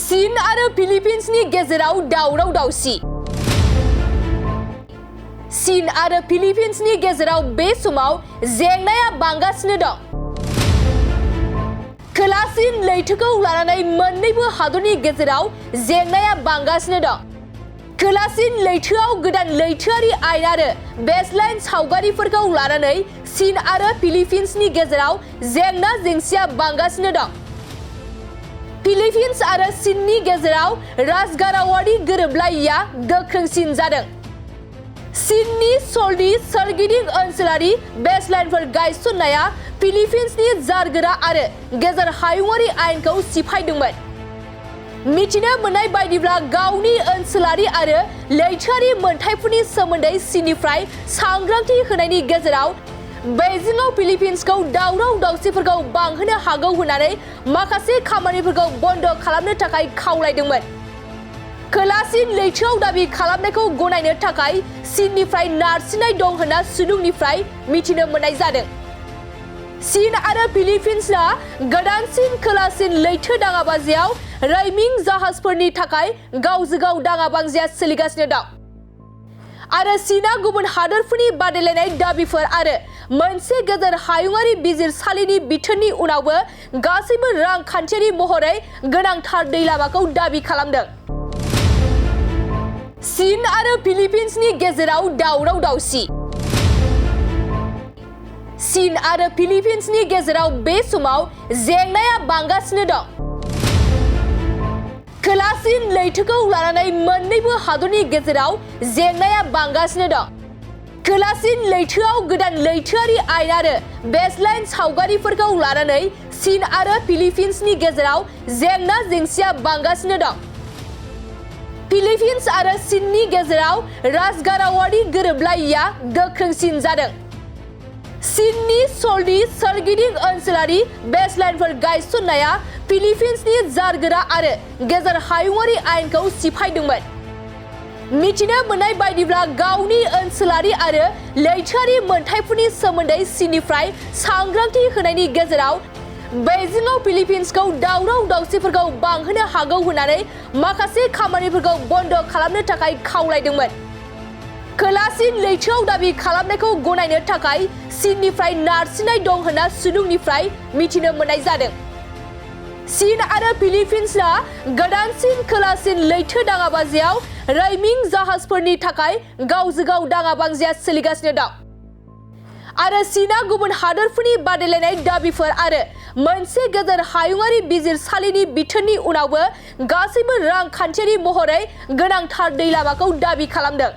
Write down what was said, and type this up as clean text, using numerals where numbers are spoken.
चीन आरो फिलिपिन्सनि गेजेराव दावराव दावसि। चीन आरो फिलिपिन्सनि गेजेराव बे समाव जेंनाया बांगासिनो दं। खोलासिन लैथोखौ लानानै मोन्नैबो हादरनि गेजेराव जेंनाया बांगासिनो दं। खोलासिन लैथोआव गोदान लैथोआरि आयेन आरो बेसलाइन सावगारिफोरखौ लानानै चीन आरो फिलिपिन्सनि गेजेराव जेंना जेंसिया बांगासिनो दं। फिलिपिन्स आरो चीननि गेजेराव राजगारावारि गोरोबलायैया गोख्रोंसिन जादों। चीननि सलनि सोरगिदिं ओनसोलारि बेसलाइनफोर गायसननाया फिलिपिन्सनि जारगोरा आरो गेजेर हायुंआरि आयेनखौ सिफायदोंमोन। मिथिनो मोननाय बायदिब्ला गावनि ओनसोलारि आरो लैथोआरि मोनथायफोरनि सोमोन्दै चीननिफ्राय सांग्रांथि होनायनि गेजेराव बेइजिंआव फिलिपिन्सखौ दावराव दावसिफोरखौ बांहोनो हागौ होननानै माखासे खामानिफोरखौ बन्द खालामनो थाखाय खावलायदोंमोन। खोलासिन लैथोआव दाबि खालामनायखौ गनायनो थाखाय चीननिफ्राय नारसिननाय दं होनना सुलुंनिफ्राय मिथिनो मोननाय जादों। चीन आरो फिलिपिन्सआ गोदानसिन खोलासिन लैथो दाङाबाजियाव रैमिं जाहाजफोरनि थाखाय गावजों गाव दाङाबाजिया सोलिगासिनो दं। आरो चीनआ गुबुन हादोरफोरनि बादायलायनाय दाबिफोर आरो मोनसे गेजेर हायुंआरि बिजिरसालिनि बिथोननि उनावबो गासैबो रांखान्थियारि महरै गोनांथार दै लामाखौ दाबि खालामदों। चीन आरो फिलिपिन्सनि गेजेराव दावराव दावसि। चीन आरो फिलिपिन्सनि गेजेराव बे समाव जेंनाया बांगासिनो दं। खोलासिन लैथोखौ लानानै मोन्नैबो हादरनि गेजेराव जेंनाया बांगासिनो दं। खोलासिन लैथोआव गोदान लैथोआरि आयेन आरो बेसलाइन सावगारिफोरखौ लानानै चीन आरो फिलिपिन्सनि गेजेराव जेंना जेंसिया बांगासिनो दं। फिलिपिन्स आरो चीननि गेजेराव राजगारावारि गोरोबलायैया गोख्रोंसिन जादों। चीननि सलनि सोरगिदिं ओनसोलारि बेसलाइनफोर गायसननाया फिलिपिन्सनि जारगोरा आरो गेजेर हायुंआरि आयेनखौ सिफायदोंमोन। मिथिनो मोननाय बायदिब्ला गावनि ओनसोलारि आरो लैथोआरि मोनथायफोरनि सोमोन्दै चीननिफ्राय सांग्रांथि होनायनि गेजेराव बेइजिंआव फिलिपिन्सखौ दावराव दावसिफोरखौ बांहोनो हागौ होननानै माखासे खामानिफोरखौ बन्द खालामनो थाखाय खावलायदोंमोन। खोलासिन लैथोआव दाबि खालामनायखौ गनायनो थाखाय चीननिफ्राय नारसिननाय दं होनना सुलुंनिफ्राय मिथिनो मोननाय जादों। चीन आरो फिलिपिन्सआ गोदानसिन खोलासिन लैथो दाङाबाजियाव रैमिं जाहाजफोरनि थाखाय गावजों गाव दाङाबाजिया सोलिगासिनो दं। आरो चीनआ गुबुन हादोरफोरनि बादायलायनाय दाबिफोर आरो मोनसे गेजेर हायुंआरि बिजिरसालिनि बिथोननि उनावबो गासैबो रांखान्थियारि महरै गोनांथार दै लामाखौ दाबि खालामदों।